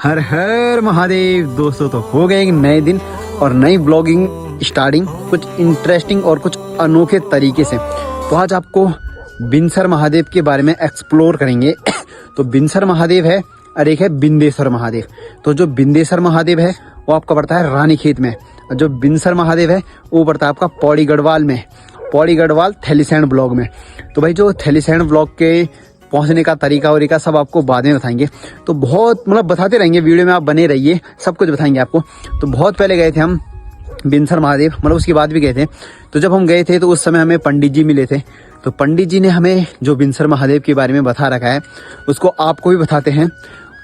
हर हर महादेव दोस्तों। तो हो गए एक नए दिन और नई ब्लॉगिंग स्टार्टिंग, कुछ इंटरेस्टिंग और कुछ अनोखे तरीके से। तो आज आपको बिनसर महादेव के बारे में एक्सप्लोर करेंगे। तो बिनसर महादेव है और एक है बिंदेश्वर महादेव। तो जो बिंदेश्वर महादेव है वो आपका पड़ता है रानीखेत में, और जो बिनसर महादेव है वो पड़ता है आपका पौड़ी गढ़वाल में, पौड़ी गढ़वाल थैलीसैंण ब्लॉक में। तो भाई जो थैलीसैंण ब्लॉक के पहुंचने का तरीका वरीका सब आपको बाद में बताएंगे। तो बहुत बताते रहेंगे, वीडियो में आप बने रहिए, सब कुछ बताएंगे आपको। तो बहुत पहले गए थे हम बिनसर महादेव, उसके बाद भी गए थे। तो जब हम गए थे तो उस समय हमें पंडित जी मिले थे। तो पंडित जी ने हमें जो बिनसर महादेव के बारे में बता रखा है उसको आपको भी बताते हैं,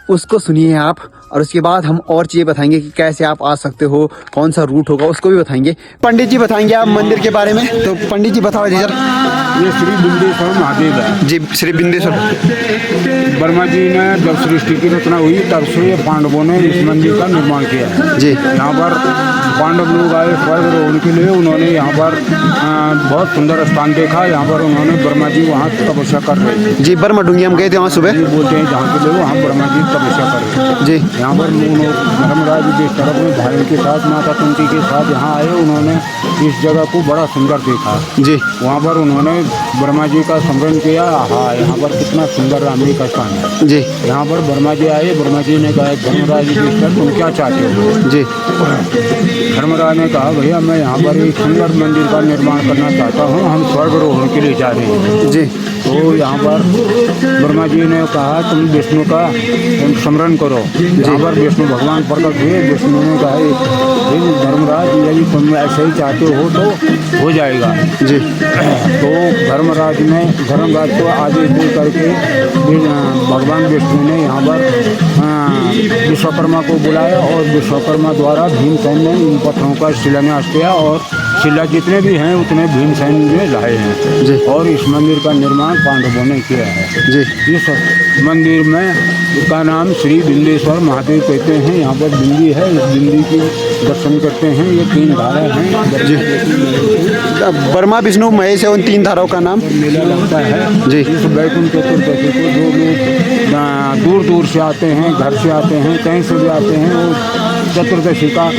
उसको सुनिए आप। और उसके बाद हम और चीजें बताएंगे कि कैसे आप आ सकते हो, कौन सा रूट होगा उसको भी बताएंगे। पंडित जी बताएंगे आप मंदिर के बारे में। तो पंडित जी बताओ जी सर। ये श्री बिंदेश्वर महादेव है जी, श्री बिंदेश्वर। वर्मा जी ने जब सृष्टि की रचना हुई तब से ये पांडवों ने इस मंदिर का निर्माण किया है जी। यहाँ पर पांडव लोग आए स्वर्ग रोहण के लिए, उन्होंने यहाँ पर बहुत सुंदर स्थान देखा। यहाँ पर उन्होंने वर्मा जी वहाँ तपस्या कर रहे थे जी। बर्मा डूंगी हम गए थे वहाँ सुबह, बोलते हैं जहाँ के लोग वहाँ वर्मा जी तपस्या कर रहे थे जी। यहाँ पर धर्मराज युधिष्ठिर अपने भाई के साथ माता कुंती के साथ यहाँ आए। उन्होंने इस जगह को बड़ा सुंदर देखा जी। वहाँ पर उन्होंने वर्मा जी का स्मरण किया। हाँ, यहाँ पर कितना सुंदर राम जी का स्थान है जी। यहाँ पर वर्मा जी आए। वर्मा जी ने कहा धर्मराज युधिष्ठिर तुम क्या चाहते हो जी। धर्मराज ने कहा भैया मैं यहाँ पर एक सुंदर मंदिर का निर्माण करना चाहता हूँ, हम स्वर्ग रोहण के लिए जा रहे हैं जी। तो यहाँ पर वर्मा जी ने कहा तुम विष्णु का स्मरण करो। यहाँ पर विष्णु भगवान प्रकट हुए। विष्णु ने कहा धर्मराज यदि तुम ऐसे ही चाहते हो तो हो जाएगा जी। तो धर्मराज को आदेश दे करके भगवान विष्णु ने यहाँ पर विश्वकर्मा को बुलाया और विश्वकर्मा द्वारा भीमसेन ने इन पत्थरों का शिलान्यास किया और शिला जितने भी हैं उतने भीमसेन ने लाए हैं जी। और इस मंदिर का निर्माण पांडवों ने किया है जी। इस मंदिर में का नाम श्री बिंदेश्वर महादेव कहते हैं। यहाँ पर बिंदी है, इस बिंदी की दर्शन करते हैं। ये 3 धाराएं हैं जी। ब्रह्मा विष्णु महेश है उन 3 धाराओं का नाम। मेला लगता है जी। इस बैकुंठ चतुर्दशी को जो लोग दूर दूर से आते हैं, घर से आते हैं, कहीं से भी आते हैं, वो चतुर्दशी का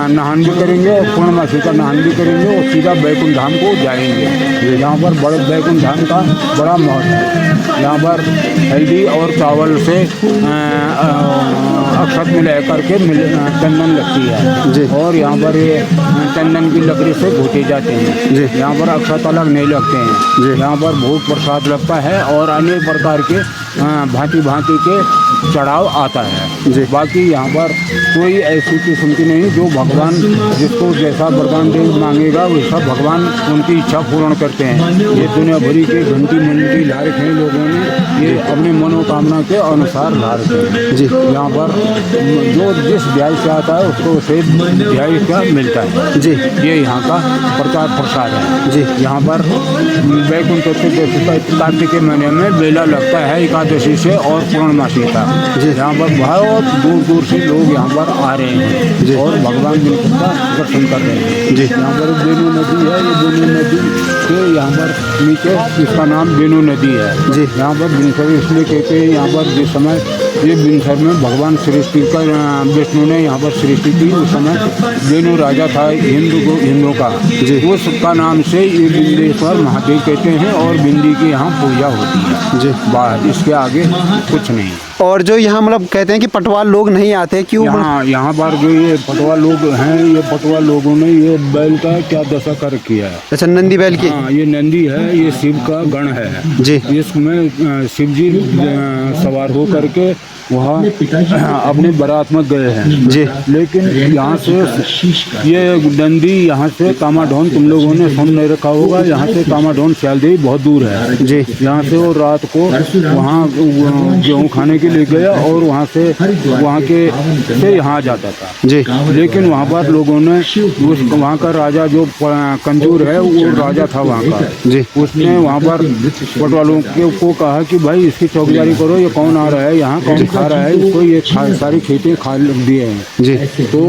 नहान भी करेंगे और पूर्णमासी का नहान भी करेंगे और सीधा बैकुंठ धाम को जाएंगे। यहाँ पर बड़े बैकुंठ धाम का बड़ा महत्व है। यहाँ पर हल्दी और चावल से अक्षत मिला करके चंदन लगती है जी। और यहाँ पर ये चंदन की लकड़ी से घोटे जाते हैं जी। यहाँ पर अक्षत अलग नहीं लगते हैं जी। यहाँ पर भोग प्रसाद लगता है और अनेक प्रकार के भांति भांति के चढ़ाव आता है जी। बाकी यहाँ पर कोई ऐसी किस्म की नहीं, जो भगवान जिसको जैसा वरदान दे मांगेगा वैसा भगवान उनकी इच्छा पूर्ण करते हैं। ये दुनिया भरी के घंटी मंडी ला रखे हैं लोगों ने, ये अपनी मनोकामना के अनुसार ला रखे हैं जी। यहाँ पर जो जिस ध्यान से आता है उसको उसे ध्यान का मिलता है जी। ये यहाँ का प्रचार प्रसार है जी। यहाँ पर बैकुंठ चतुर्दशी का कार्तिक के महीने में मेला लगता है एकादशी से और पूर्णमासी का जी। यहाँ पर बहुत दूर दूर से लोग यहाँ पर आ रहे हैं जी। और भगवान बिनसर का दर्शन कर रहे हैं जी। यहाँ पर बेनू नदी है। ये बेनू नदी के यहाँ पर नीचे इसका नाम बेनू नदी है जी। यहाँ पर बिनसर इसलिए कहते हैं यहाँ पर जिस समय ये बिनसर में भगवान सृष्टि का विष्णु ने यहाँ पर सृष्टि की उस समय बेनू राजा था हिंदू का जी। उसका नाम से ये बिंदेश्वर महादेव कहते हैं और बिंदी की यहाँ पूजा होती है जी। बाहर इसके आगे कुछ नहीं। और जो यहाँ कहते हैं कि पटवाल लोग नहीं आते, क्यों? यहाँ पर जो ये पटवा लोग हैं, ये पटवा लोगों ने ये बैल का क्या दशा कर किया है। अच्छा, नंदी बैल की। हाँ, ये नंदी है, ये शिव का गण है जी। इसमें शिव जी सवार हो करके वहाँ अपने बारात में गए हैं जी। लेकिन यहाँ से ये नंदी यहाँ से कामाढोन तुम लोगों ने सुन नहीं रखा होगा, यहाँ से कामाढोन सैलदेवी बहुत दूर है जी। यहाँ से वो रात को वहाँ गेहूँ खाने के लिए गया और वहाँ से यहाँ जाता था जी। लेकिन वहाँ पर लोगों ने वहाँ का राजा जो कंजूर है वो राजा था वहाँ का जी। उसने वहाँ पर पटवालों को कहा कि भाई इसकी चौकीदारी करो, ये कौन आ रहा है, यहाँ कौन खा रहा है, इसको ये सारी खेतें खा दिए हैं जी। तो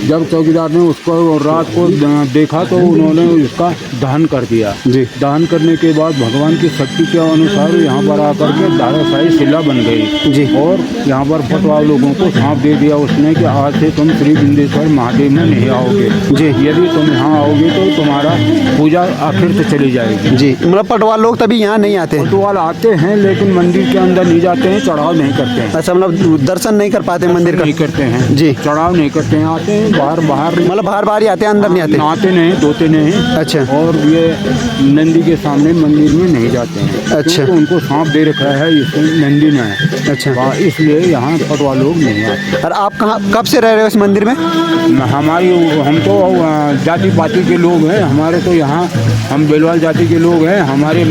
जब चौकीदार ने उसको रात को देखा तो उन्होंने इसका दहन कर दिया जी। दहन करने के बाद भगवान की शक्ति के अनुसार यहाँ पर आकर के धाराशाही शिला बन गई जी। और यहाँ पर पटवा लोगों को सांप दे दिया उसने कि आज से तुम श्री बिंदेश्वर महादेव में नहीं आओगे जी। यदि तुम यहाँ आओगे तो तुम्हारा पूजा आखिर से चली जाएगी जी। मतलब पटवाल लोग तभी यहाँ नहीं आते? पटवाल आते हैं लेकिन मंदिर के अंदर नहीं जाते हैं, चढ़ाव नहीं करते हैं। अच्छा, मतलब दर्शन नहीं कर पाते मंदिर का? नहीं करते हैं जी। चढ़ाव नहीं करते हैं, आते हैं बाहर मतलब बाहर ही आते हैं, अंदर नहीं आते? नहाते नहीं, धोते नहीं। अच्छा। और ये नंदी के सामने मंदिर में नहीं जाते हैं। अच्छा। तो उनको सांप दे रखा है इसको नंदी ने। अच्छा। इसलिए यहाँ पटवा लोग नहीं आते। और आप कब से रह रहे हो इस मंदिर में? हम तो जाति पाति के लोग हैं, हमारे तो यहाँ हम बेलवाल जाति के लोग हैं। हमारे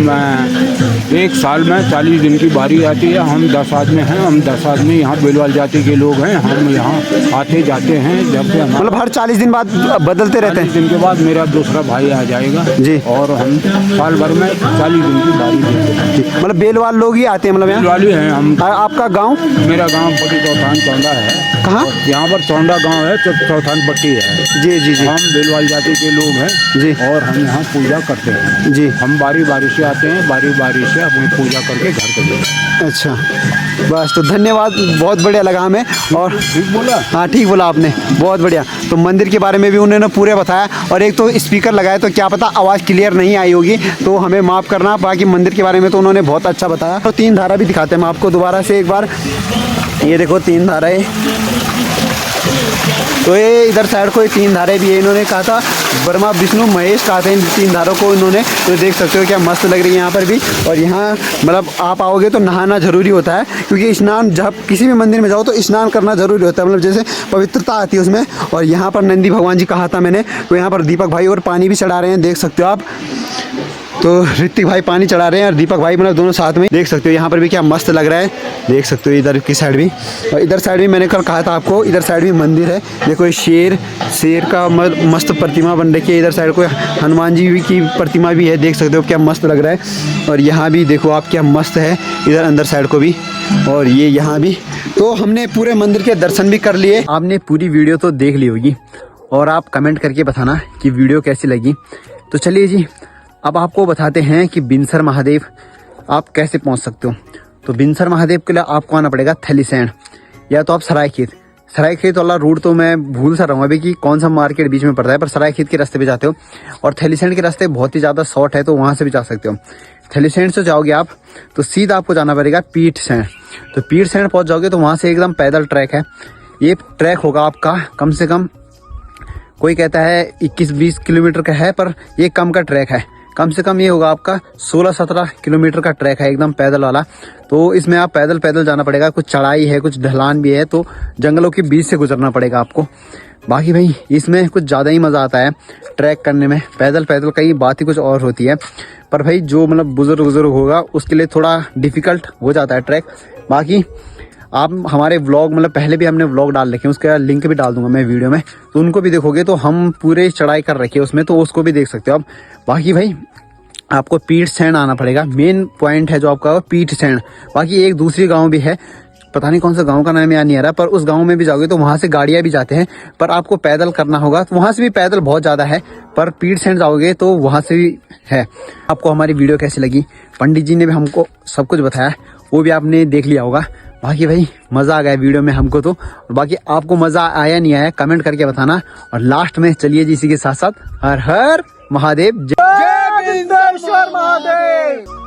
एक साल में 40 दिन की बारी आती है। हम 10 आदमी हैं, हम 10 आदमी यहाँ बेलवाल जाति के लोग हैं। हम यहाँ आते जाते हैं। जब से मतलब हर 40 दिन बाद बदलते रहते हैं? 40 दिन के बाद मेरा दूसरा भाई आ जाएगा जी। और हम साल भर में 40 दिन की बारी देते हैं। मतलब बेलवाल लोग ही आते हैं मतलब यहाँ? बेलवाली हैं हम। आपका गाँव? मेरा गाँव बड़ी चौथान चौंदा है। कहाँ? यहाँ पर चौंदा गाँव है, चौथान पट्टी है। जी जी जी। हम बेलवाल जाति के लोग हैं जी। और हम यहाँ पूजा करते हैं जी। हम बारी से आते हैं, बारी से अपनी पूजा करके घर चले जाते हैं। अच्छा, बस तो धन्यवाद, बहुत बढ़िया लगा हमें। और ठीक बोला? हाँ ठीक बोला आपने, बहुत बढ़िया। तो मंदिर के बारे में भी उन्होंने पूरे बताया और एक तो स्पीकर लगाया तो क्या पता आवाज़ क्लियर नहीं आई होगी तो हमें माफ़ करना। बाकी मंदिर के बारे में तो उन्होंने बहुत अच्छा बताया। तो 3 धारा भी दिखाते हैं हम आपको दोबारा से एक बार। ये देखो 3 धाराएँ। तो ये इधर साइड को 3 धारे भी है। इन्होंने कहा था ब्रह्मा विष्णु महेश कहा था इन 3 धारों को इन्होंने। तो देख सकते हो क्या मस्त लग रही है यहाँ पर भी। और यहाँ मतलब आप आओगे तो नहाना ज़रूरी होता है क्योंकि स्नान जब किसी भी मंदिर में जाओ तो स्नान करना ज़रूरी होता है, मतलब जैसे पवित्रता आती है उसमें। और यहाँ पर नंदी भगवान जी कहा था मैंने, तो यहाँ पर दीपक भाई और पानी भी चढ़ा रहे हैं, देख सकते हो आप। तो ऋतिक भाई पानी चढ़ा रहे हैं और दीपक भाई मतलब दोनों साथ में, देख सकते हो। यहाँ पर भी क्या मस्त लग रहा है, देख सकते हो इधर की साइड भी। और इधर साइड भी मैंने कल कहा था आपको, इधर साइड भी मंदिर है। देखो ये शेर का मस्त प्रतिमा बन रखी है। इधर साइड को हनुमान जी की प्रतिमा भी है, देख सकते हो क्या मस्त लग रहा है। और यहाँ भी देखो आप क्या मस्त है, इधर अंदर साइड को भी और ये यहाँ भी। तो हमने पूरे मंदिर के दर्शन भी कर लिए। आपने पूरी वीडियो तो देख ली होगी और आप कमेंट करके बताना कि वीडियो कैसी लगी। तो चलिए जी, अब आपको बताते हैं कि बिनसर महादेव आप कैसे पहुंच सकते हो। तो बिनसर महादेव के लिए आपको आना पड़ेगा थलीसैंण, या तो आप सरायखेत वाला रूट तो मैं भूल सा रहा हूँ अभी कि कौन सा मार्केट बीच में पड़ता है, पर सरायखेत के रास्ते पे जाते हो। और थलीसैंण के रास्ते बहुत ही ज़्यादा शॉर्ट है तो वहाँ से भी जा सकते हो। थलीसैंण से जाओगे आप तो सीधा आपको जाना पड़ेगा पीठसैंण। तो पीठसैंण पहुँच जाओगे तो वहाँ से एकदम पैदल ट्रैक है। ये ट्रैक होगा आपका कम से कम, कोई कहता है 21-20 किलोमीटर का है, पर ये कम का ट्रैक है। कम से कम ये होगा आपका 16-17 किलोमीटर का ट्रैक है, एकदम पैदल वाला। तो इसमें आप पैदल जाना पड़ेगा, कुछ चढ़ाई है, कुछ ढलान भी है, तो जंगलों के बीच से गुजरना पड़ेगा आपको। बाकी भाई इसमें कुछ ज़्यादा ही मज़ा आता है ट्रैक करने में। पैदल कई बात ही कुछ और होती है, पर भाई जो मतलब बुजुर्ग होगा उसके लिए थोड़ा डिफ़िकल्ट हो जाता है ट्रैक। बाकी आप हमारे व्लॉग मतलब पहले भी हमने व्लॉग डाल रखे हैं, उसका लिंक भी डाल दूंगा मैं वीडियो में, तो उनको भी देखोगे तो हम पूरे चढ़ाई कर रखे हैं उसमें, तो उसको भी देख सकते हो आप। बाकी भाई आपको पीठसैंण आना पड़ेगा, मेन पॉइंट है जो आपका पीठसैंण। बाकी एक दूसरी गांव भी है, पता नहीं कौन सा गांव का नाम याद नहीं आ रहा, पर उस गांव में भी जाओगे तो वहां से गाड़ियां भी जाते हैं, पर आपको पैदल करना होगा। तो वहां से भी पैदल बहुत ज़्यादा है, पर पीठसैंण जाओगे तो वहां से भी है। आपको हमारी वीडियो कैसी लगी, पंडित जी ने भी हमको सब कुछ बताया, वो भी आपने देख लिया होगा। बाकी भाई मज़ा आ गया वीडियो में हमको तो, और बाकी आपको मज़ा आया नहीं आया कमेंट करके बताना। और लास्ट में चलिए जी इसी के साथ साथ हर हर महादेव, जय बिंदेश्वर महादेव।